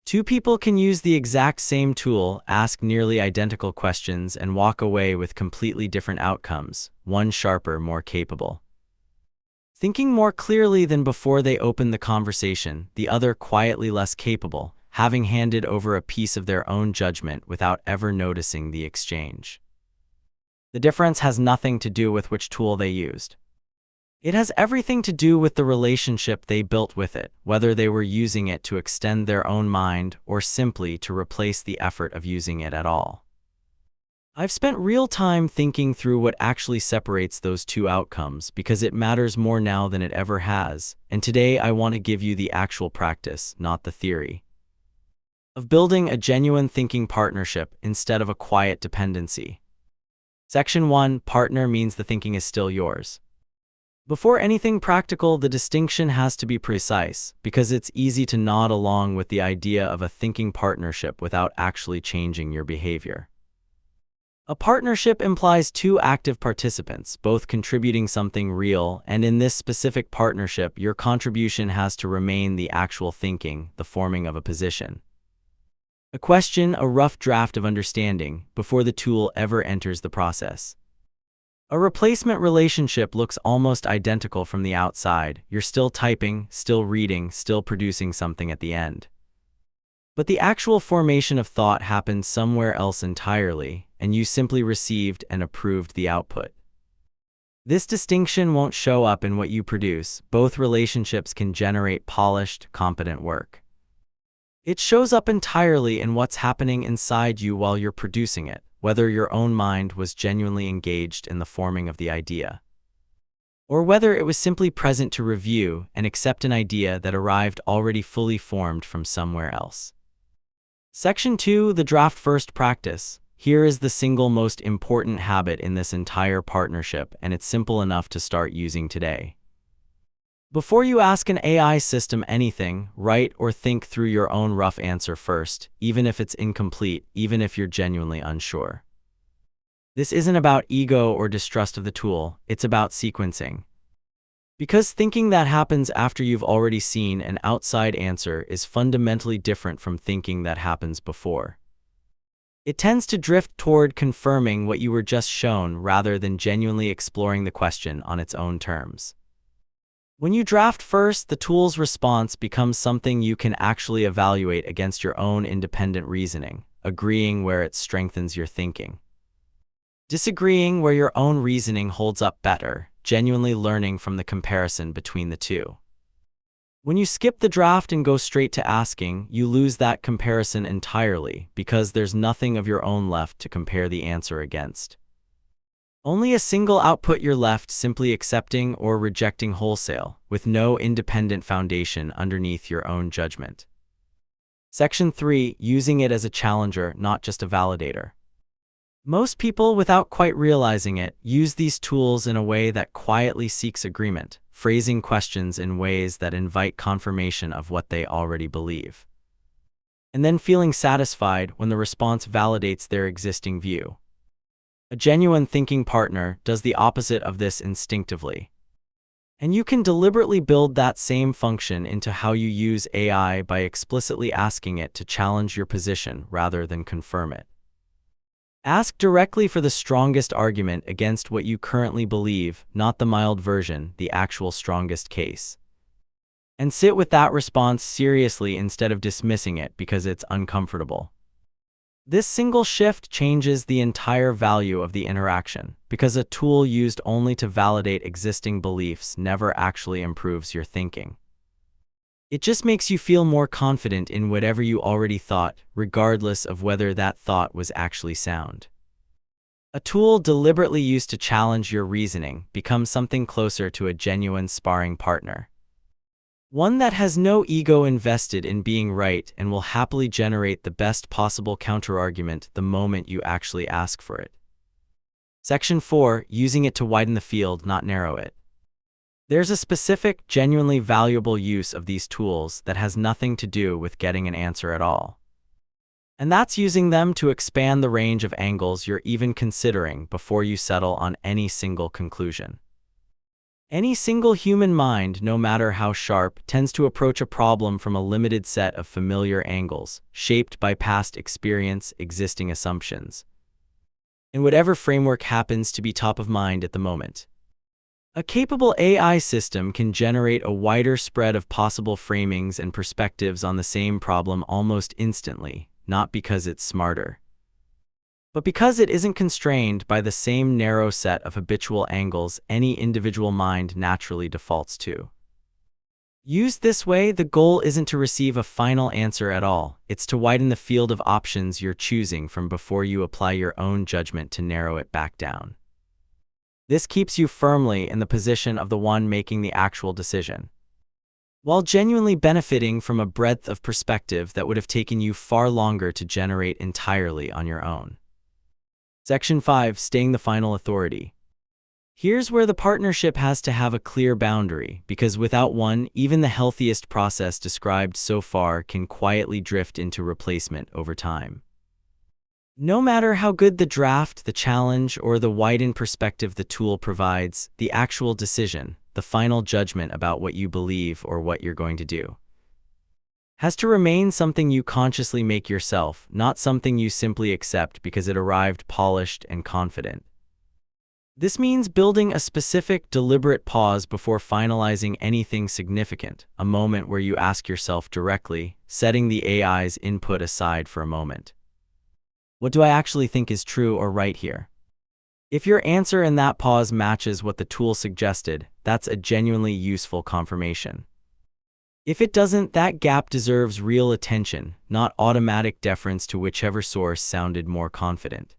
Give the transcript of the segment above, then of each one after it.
Two people can use the exact same tool, ask nearly identical questions, and walk away with completely different outcomes, one sharper, more capable, thinking more clearly than before they opened the conversation, the other quietly less capable, having handed over a piece of their own judgment without ever noticing the exchange. The difference has nothing to do with which tool they used. It has everything to do with the relationship they built with it, whether they were using it to extend their own mind or simply to replace the effort of using it at all. I've spent real time thinking through what actually separates those two outcomes because it matters more now than it ever has, and today I want to give you the actual practice, not the theory, of building a genuine thinking partnership instead of a quiet dependency. Section 1. Partner means the thinking is still yours. Before anything practical, the distinction has to be precise, because it's easy to nod along with the idea of a thinking partnership without actually changing your behavior. A partnership implies two active participants, both contributing something real, and in this specific partnership, your contribution has to remain the actual thinking, the forming of a position, a question, a rough draft of understanding, before the tool ever enters the process. A replacement relationship looks almost identical from the outside. You're still typing, still reading, still producing something at the end. But the actual formation of thought happened somewhere else entirely, and you simply received and approved the output. This distinction won't show up in what you produce. Both relationships can generate polished, competent work. It shows up entirely in what's happening inside you while you're producing it, whether your own mind was genuinely engaged in the forming of the idea, or whether it was simply present to review and accept an idea that arrived already fully formed from somewhere else. Section 2. The draft first practice. Here is the single most important habit in this entire partnership, and it's simple enough to start using today. Before you ask an AI system anything, write or think through your own rough answer first, even if it's incomplete, even if you're genuinely unsure. This isn't about ego or distrust of the tool, it's about sequencing. Because thinking that happens after you've already seen an outside answer is fundamentally different from thinking that happens before. It tends to drift toward confirming what you were just shown rather than genuinely exploring the question on its own terms. When you draft first, the tool's response becomes something you can actually evaluate against your own independent reasoning, agreeing where it strengthens your thinking, disagreeing where your own reasoning holds up better, genuinely learning from the comparison between the two. When you skip the draft and go straight to asking, you lose that comparison entirely because there's nothing of your own left to compare the answer against. Only a single output you're left, simply accepting or rejecting wholesale, with no independent foundation underneath your own judgment. Section 3. Using it as a challenger, not just a validator. Most people, without quite realizing it, use these tools in a way that quietly seeks agreement, phrasing questions in ways that invite confirmation of what they already believe, and then feeling satisfied when the response validates their existing view. A genuine thinking partner does the opposite of this instinctively. And you can deliberately build that same function into how you use AI by explicitly asking it to challenge your position rather than confirm it. Ask directly for the strongest argument against what you currently believe, not the mild version, the actual strongest case. And sit with that response seriously instead of dismissing it because it's uncomfortable. This single shift changes the entire value of the interaction, because a tool used only to validate existing beliefs never actually improves your thinking. It just makes you feel more confident in whatever you already thought, regardless of whether that thought was actually sound. A tool deliberately used to challenge your reasoning becomes something closer to a genuine sparring partner. One that has no ego invested in being right and will happily generate the best possible counterargument the moment you actually ask for it. Section 4. Using it to widen the field, not narrow it. There's a specific, genuinely valuable use of these tools that has nothing to do with getting an answer at all. And that's using them to expand the range of angles you're even considering before you settle on any single conclusion. Any single human mind, no matter how sharp, tends to approach a problem from a limited set of familiar angles, shaped by past experience, existing assumptions, and whatever framework happens to be top of mind at the moment. A capable AI system can generate a wider spread of possible framings and perspectives on the same problem almost instantly, not because it's smarter, but because it isn't constrained by the same narrow set of habitual angles any individual mind naturally defaults to. Used this way, the goal isn't to receive a final answer at all, it's to widen the field of options you're choosing from before you apply your own judgment to narrow it back down. This keeps you firmly in the position of the one making the actual decision, while genuinely benefiting from a breadth of perspective that would have taken you far longer to generate entirely on your own. Section 5. Staying the final authority. Here's where the partnership has to have a clear boundary, because without one, even the healthiest process described so far can quietly drift into replacement over time. No matter how good the draft, the challenge, or the widened perspective the tool provides, the actual decision, the final judgment about what you believe or what you're going to do, has to remain something you consciously make yourself, not something you simply accept because it arrived polished and confident. This means building a specific, deliberate pause before finalizing anything significant, a moment where you ask yourself directly, setting the AI's input aside for a moment. What do I actually think is true or right here? If your answer in that pause matches what the tool suggested, that's a genuinely useful confirmation. If it doesn't, that gap deserves real attention, not automatic deference to whichever source sounded more confident.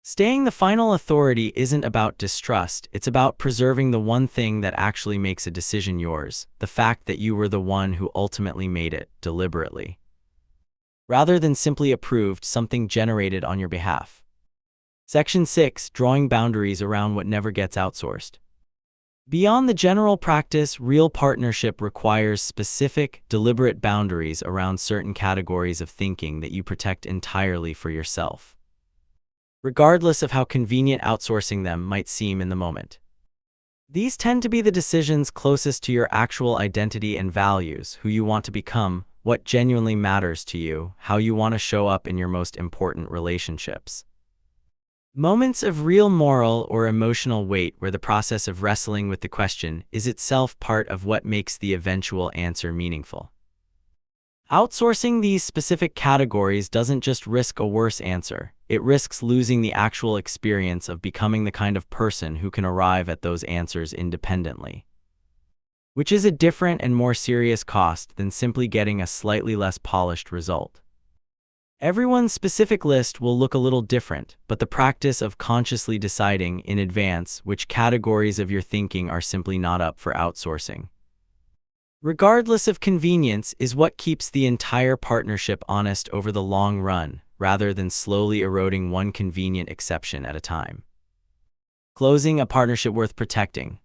Staying the final authority isn't about distrust, it's about preserving the one thing that actually makes a decision yours, the fact that you were the one who ultimately made it, deliberately, rather than simply approved something generated on your behalf. Section 6. Drawing boundaries around what never gets outsourced. Beyond the general practice, real partnership requires specific, deliberate boundaries around certain categories of thinking that you protect entirely for yourself, regardless of how convenient outsourcing them might seem in the moment. These tend to be the decisions closest to your actual identity and values, who you want to become, what genuinely matters to you, how you want to show up in your most important relationships. Moments of real moral or emotional weight where the process of wrestling with the question is itself part of what makes the eventual answer meaningful. Outsourcing these specific categories doesn't just risk a worse answer, it risks losing the actual experience of becoming the kind of person who can arrive at those answers independently, which is a different and more serious cost than simply getting a slightly less polished result. Everyone's specific list will look a little different, but the practice of consciously deciding in advance which categories of your thinking are simply not up for outsourcing, regardless of convenience, is what keeps the entire partnership honest over the long run, rather than slowly eroding one convenient exception at a time. Closing. A partnership worth protecting.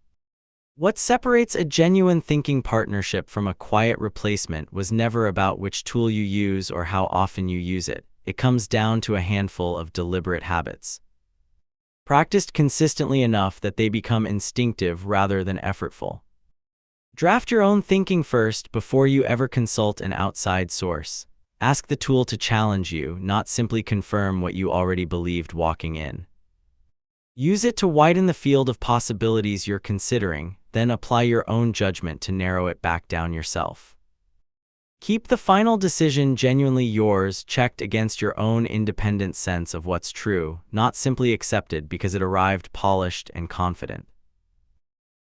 What separates a genuine thinking partnership from a quiet replacement was never about which tool you use or how often you use it. It comes down to a handful of deliberate habits, practiced consistently enough that they become instinctive rather than effortful. Draft your own thinking first before you ever consult an outside source. Ask the tool to challenge you, not simply confirm what you already believed walking in. Use it to widen the field of possibilities you're considering, then apply your own judgment to narrow it back down yourself. Keep the final decision genuinely yours, checked against your own independent sense of what's true, not simply accepted because it arrived polished and confident.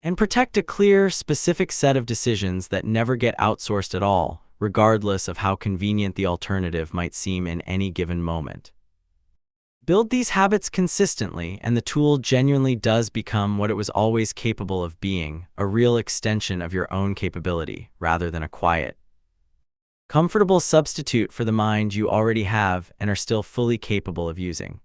And protect a clear, specific set of decisions that never get outsourced at all, regardless of how convenient the alternative might seem in any given moment. Build these habits consistently, and the tool genuinely does become what it was always capable of being, a real extension of your own capability, rather than a quiet, comfortable substitute for the mind you already have and are still fully capable of using.